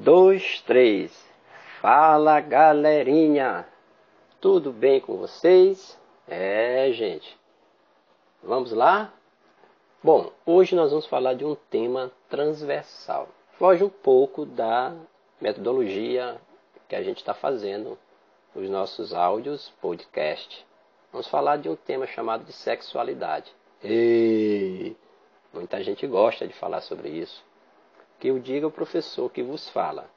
Dois, três. Fala, galerinha. Tudo bem com vocês? Gente. Vamos lá? Bom, hoje nós vamos falar de um tema transversal. Foge um pouco da metodologia que a gente está fazendo nos nossos áudios, podcast. Vamos falar de um tema chamado de sexualidade. Muita gente gosta de falar sobre isso. Que o diga o professor que vos fala.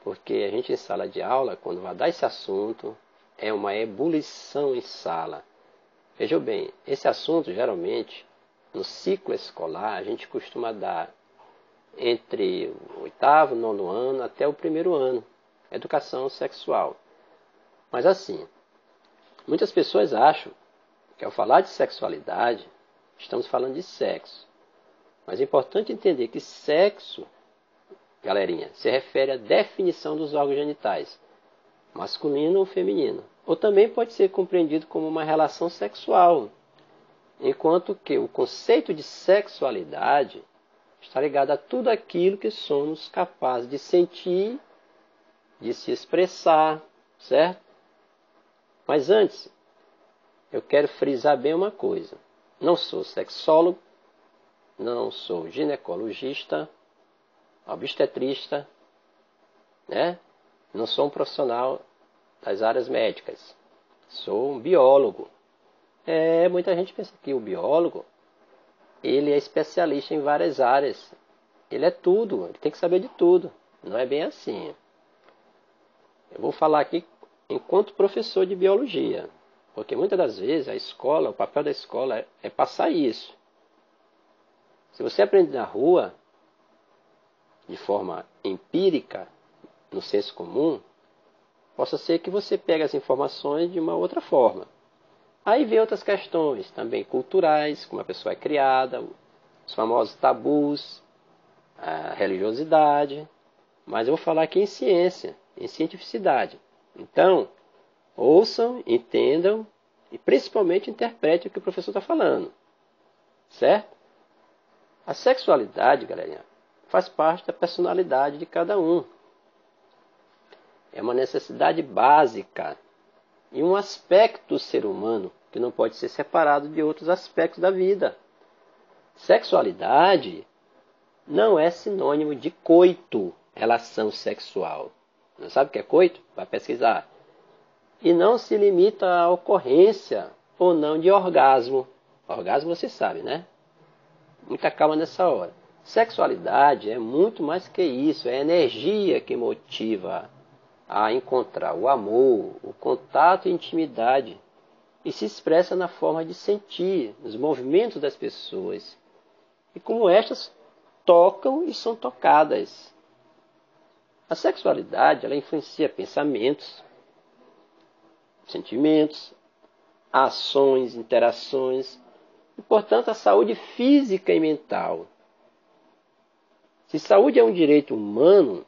Porque a gente em sala de aula, quando vai dar esse assunto, é uma ebulição em sala. Vejam bem, esse assunto geralmente, no ciclo escolar, a gente costuma dar entre o 8º, 9º ano até o 1º ano. Educação sexual. Mas assim, muitas pessoas acham que ao falar de sexualidade, estamos falando de sexo. Mas é importante entender que sexo, galerinha, se refere à definição dos órgãos genitais, masculino ou feminino. Ou também pode ser compreendido como uma relação sexual, enquanto que o conceito de sexualidade está ligado a tudo aquilo que somos capazes de sentir, de se expressar, certo? Mas antes, eu quero frisar bem uma coisa. Não sou sexólogo, não sou ginecologista, obstetrista, né? Não sou um profissional das áreas médicas. Sou um biólogo. Muita gente pensa que o biólogo, ele é especialista em várias áreas. Ele é tudo, ele tem que saber de tudo. Não é bem assim. Eu vou falar aqui enquanto professor de biologia. Porque muitas das vezes a escola, o papel da escola é passar isso. Se você aprende na rua, de forma empírica, no senso comum, possa ser que você pegue as informações de uma outra forma. Aí vem outras questões, também culturais, como a pessoa é criada, os famosos tabus, a religiosidade, mas eu vou falar aqui em ciência, em cientificidade. Então, ouçam, entendam e principalmente interpretem o que o professor está falando, certo? A sexualidade, galerinha, faz parte da personalidade de cada um. É uma necessidade básica e um aspecto do ser humano que não pode ser separado de outros aspectos da vida. Sexualidade não é sinônimo de coito, relação sexual. Não sabe o que é coito? Vai pesquisar. E não se limita à ocorrência ou não de orgasmo. Orgasmo você sabe, né? Muita calma nessa hora. Sexualidade é muito mais que isso. É a energia que motiva a encontrar o amor, o contato e a intimidade. E se expressa na forma de sentir, nos movimentos das pessoas. E como estas tocam e são tocadas. A sexualidade, ela influencia pensamentos, sentimentos, ações, interações, e, portanto, a saúde física e mental. Se saúde é um direito humano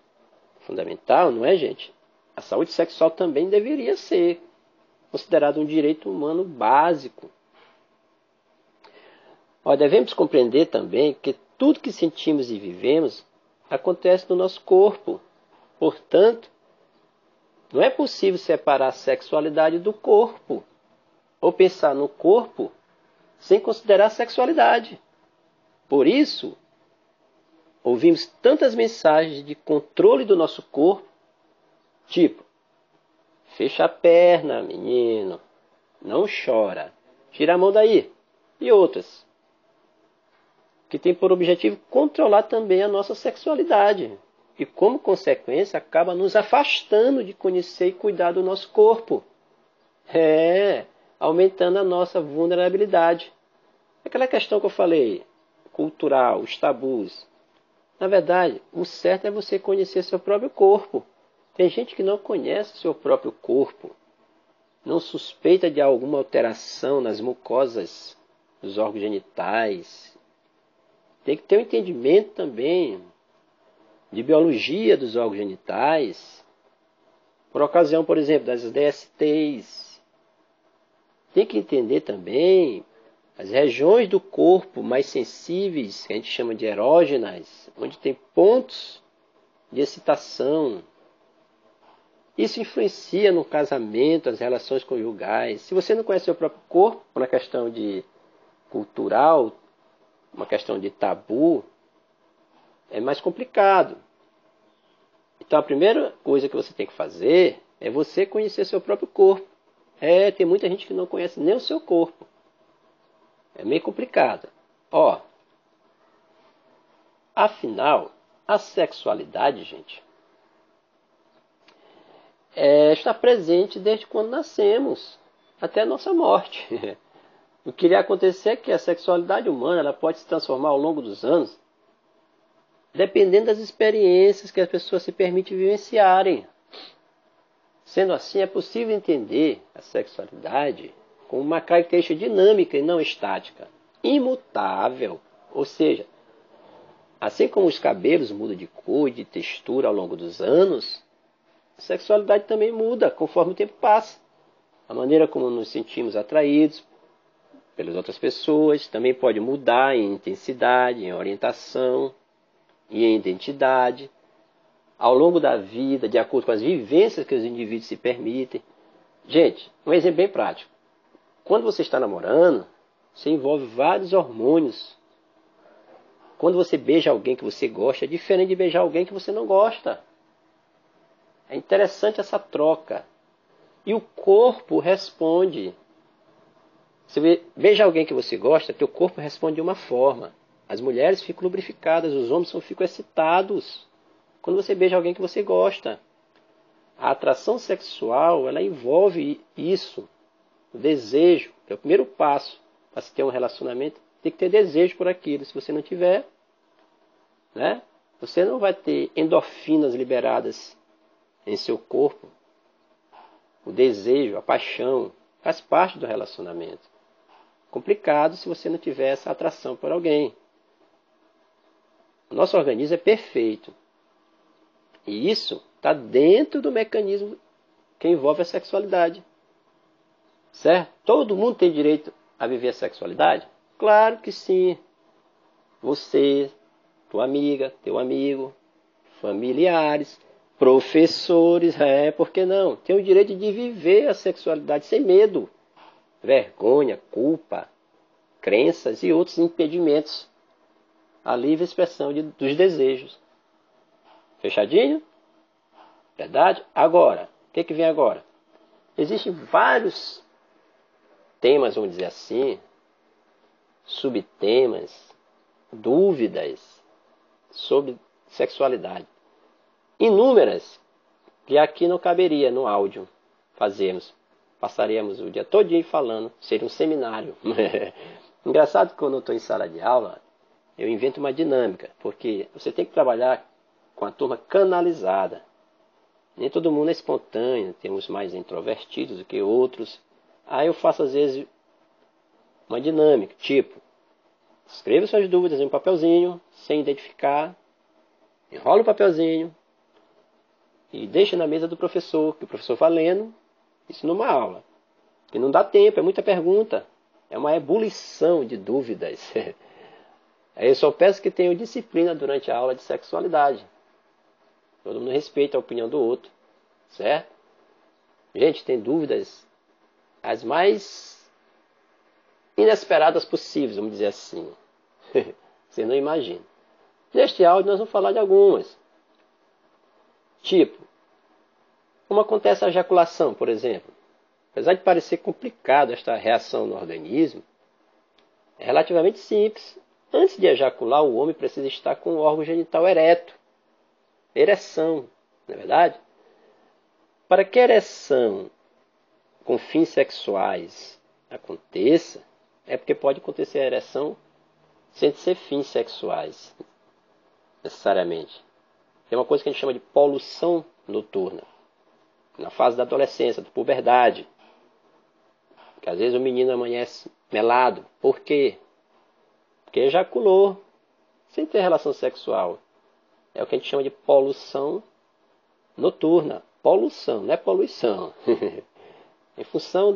fundamental, não é, gente? A saúde sexual também deveria ser considerado um direito humano básico. Devemos compreender também que tudo que sentimos e vivemos acontece no nosso corpo. Portanto, não é possível separar a sexualidade do corpo ou pensar no corpo sem considerar a sexualidade. Por isso, ouvimos tantas mensagens de controle do nosso corpo, tipo, fecha a perna, menino, não chora, tira a mão daí, e outras, que tem por objetivo controlar também a nossa sexualidade, e como consequência acaba nos afastando de conhecer e cuidar do nosso corpo. Aumentando a nossa vulnerabilidade. Aquela questão que eu falei, cultural, os tabus. Na verdade, o certo é você conhecer seu próprio corpo. Tem gente que não conhece seu próprio corpo, não suspeita de alguma alteração nas mucosas dos órgãos genitais. Tem que ter um entendimento também de biologia dos órgãos genitais, por ocasião, por exemplo, das DSTs. Tem que entender também as regiões do corpo mais sensíveis, que a gente chama de erógenas, onde tem pontos de excitação. Isso influencia no casamento, as relações conjugais. Se você não conhece seu próprio corpo, na questão de cultural, uma questão de tabu, é mais complicado. Então a primeira coisa que você tem que fazer é você conhecer seu próprio corpo. Tem muita gente que não conhece nem o seu corpo. É meio complicado. Afinal, a sexualidade, gente, está presente desde quando nascemos, até a nossa morte. O que iria acontecer é que a sexualidade humana ela pode se transformar ao longo dos anos, dependendo das experiências que as pessoas se permitem vivenciarem. Sendo assim, é possível entender a sexualidade como uma característica dinâmica e não estática, imutável. Ou seja, assim como os cabelos mudam de cor e de textura ao longo dos anos, a sexualidade também muda conforme o tempo passa. A maneira como nos sentimos atraídos pelas outras pessoas também pode mudar em intensidade, em orientação e em identidade ao longo da vida, de acordo com as vivências que os indivíduos se permitem. Gente, um exemplo bem prático. Quando você está namorando, você envolve vários hormônios. Quando você beija alguém que você gosta, é diferente de beijar alguém que você não gosta. É interessante essa troca. E o corpo responde. Você beija alguém que você gosta, teu corpo responde de uma forma. As mulheres ficam lubrificadas, os homens ficam excitados quando você beija alguém que você gosta. A atração sexual, ela envolve isso, o desejo, que é o primeiro passo para se ter um relacionamento, tem que ter desejo por aquilo. Se você não tiver, você não vai ter endorfinas liberadas em seu corpo. O desejo, a paixão, faz parte do relacionamento. Complicado se você não tiver essa atração por alguém. O nosso organismo é perfeito. E isso está dentro do mecanismo que envolve a sexualidade. Certo? Todo mundo tem direito a viver a sexualidade? Claro que sim. Você, tua amiga, teu amigo, familiares, professores, por que não? Tem o direito de viver a sexualidade sem medo, vergonha, culpa, crenças e outros impedimentos à livre expressão dos desejos. Fechadinho? Verdade? Agora, o que vem agora? Existem vários temas, vamos dizer assim, subtemas, dúvidas sobre sexualidade. Inúmeras, que aqui não caberia no áudio fazermos. Passaríamos o dia todinho falando, seria um seminário. Engraçado que quando eu estou em sala de aula, eu invento uma dinâmica, porque você tem que trabalhar com a turma canalizada. Nem todo mundo é espontâneo, temos mais introvertidos do que outros. Aí eu faço às vezes uma dinâmica, tipo, escreva suas dúvidas em um papelzinho, sem identificar, enrola o papelzinho e deixa na mesa do professor, que o professor vai lendo, isso numa aula. Porque não dá tempo, é muita pergunta, é uma ebulição de dúvidas. Aí eu só peço que tenham disciplina durante a aula de sexualidade. Todo mundo respeita a opinião do outro, certo? Gente, tem dúvidas as mais inesperadas possíveis, vamos dizer assim. Você não imagina. Neste áudio nós vamos falar de algumas. Tipo, como acontece a ejaculação, por exemplo. Apesar de parecer complicado esta reação no organismo, é relativamente simples. Antes de ejacular, o homem precisa estar com o órgão genital ereto. Ereção, não é verdade? Para que a ereção com fins sexuais aconteça, é porque pode acontecer a ereção sem ser fins sexuais, necessariamente. Tem uma coisa que a gente chama de poluição noturna, na fase da adolescência, da puberdade. Que às vezes o menino amanhece melado. Por quê? Porque ejaculou sem ter relação sexual. É o que a gente chama de poluição noturna. Poluição, não é poluição. Em função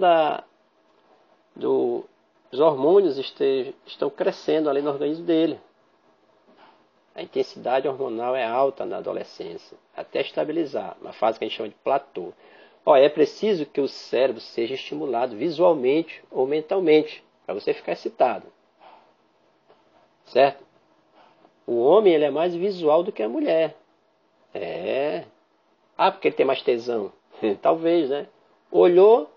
dos hormônios estão crescendo ali no organismo dele. A intensidade hormonal é alta na adolescência, até estabilizar, uma fase que a gente chama de platô. É preciso que o cérebro seja estimulado visualmente ou mentalmente, para você ficar excitado. Certo? O homem ele é mais visual do que a mulher. Porque ele tem mais tesão. Talvez, né? Olhou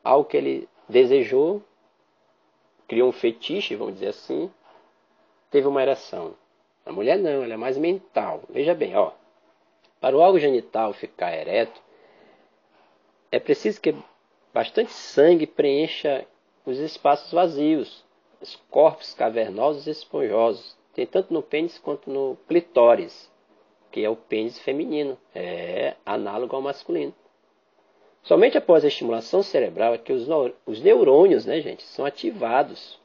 algo que ele desejou, criou um fetiche, vamos dizer assim, teve uma ereção. A mulher não, ela é mais mental. Veja bem, para o órgão genital ficar ereto, é preciso que bastante sangue preencha os espaços vazios, os corpos cavernosos e esponjosos. Tem tanto no pênis quanto no clitóris, que é o pênis feminino, é análogo ao masculino. Somente após a estimulação cerebral é que os neurônios, né, gente, são ativados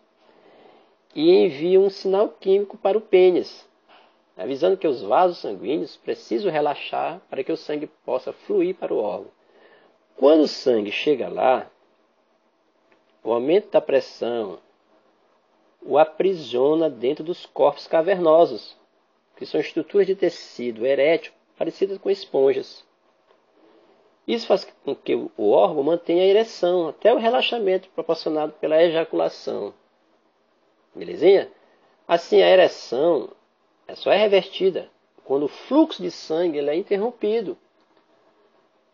e enviam um sinal químico para o pênis, avisando que os vasos sanguíneos precisam relaxar para que o sangue possa fluir para o órgão. Quando o sangue chega lá, o aumento da pressão o aprisiona dentro dos corpos cavernosos, que são estruturas de tecido erétil parecidas com esponjas. Isso faz com que o órgão mantenha a ereção até o relaxamento proporcionado pela ejaculação. Belezinha? Assim, a ereção só é revertida quando o fluxo de sangue é interrompido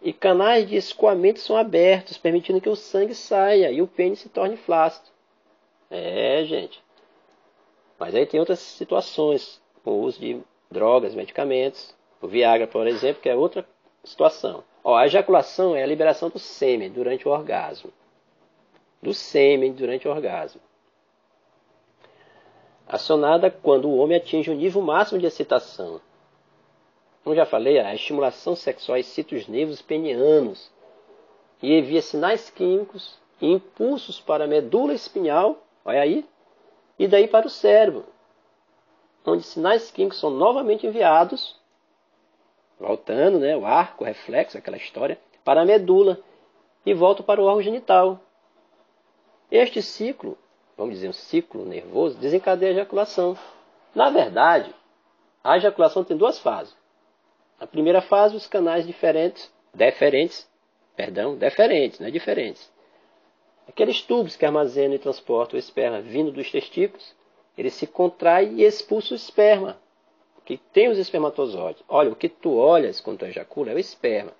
e canais de escoamento são abertos, permitindo que o sangue saia e o pênis se torne flácido. Gente. Mas aí tem outras situações, com o uso de drogas, medicamentos, o Viagra, por exemplo, que é outra situação. A ejaculação é a liberação do sêmen durante o orgasmo. Do sêmen durante o orgasmo. Acionada quando o homem atinge o nível máximo de excitação. Como já falei, a estimulação sexual excita os nervos penianos e envia sinais químicos e impulsos para a medula espinhal, olha aí, e daí para o cérebro, onde sinais químicos são novamente enviados, voltando, né, o arco, o reflexo, aquela história, para a medula e volta para o órgão genital. Este ciclo, vamos dizer um ciclo nervoso, desencadeia a ejaculação. Na verdade, a ejaculação tem duas fases. Na primeira fase, os canais deferentes, não é diferentes. Aqueles tubos que armazenam e transportam o esperma vindo dos testículos, ele se contrai e expulsa o esperma, que tem os espermatozoides. Olha, o que tu olhas quando tu ejacula é o esperma.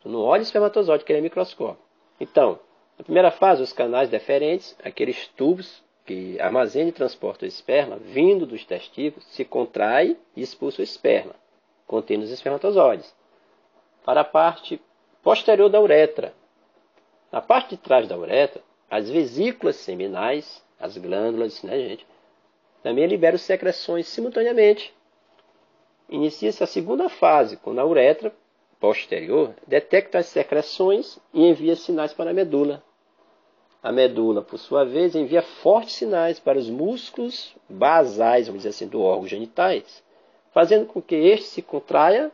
Tu não olha o espermatozoide, que ele é microscópico. Então, na primeira fase, os canais deferentes, aqueles tubos que armazenam e transportam o esperma vindo dos testículos, se contrai e expulsa o esperma, contendo os espermatozoides, para a parte posterior da uretra. Na parte de trás da uretra, as vesículas seminais, as glândulas, né, gente, também liberam secreções simultaneamente. Inicia-se a segunda fase, quando a uretra posterior detecta as secreções e envia sinais para a medula. A medula, por sua vez, envia fortes sinais para os músculos basais, vamos dizer assim, do órgão genitais, fazendo com que este se contraia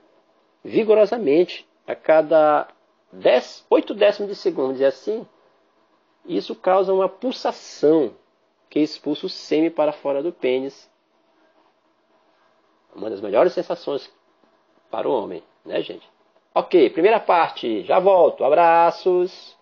vigorosamente a cada 8 décimos de segundo, vamos dizer assim. Isso causa uma pulsação que expulsa o sêmen para fora do pênis. Uma das melhores sensações para o homem, né, gente? Ok, primeira parte, já volto. Abraços.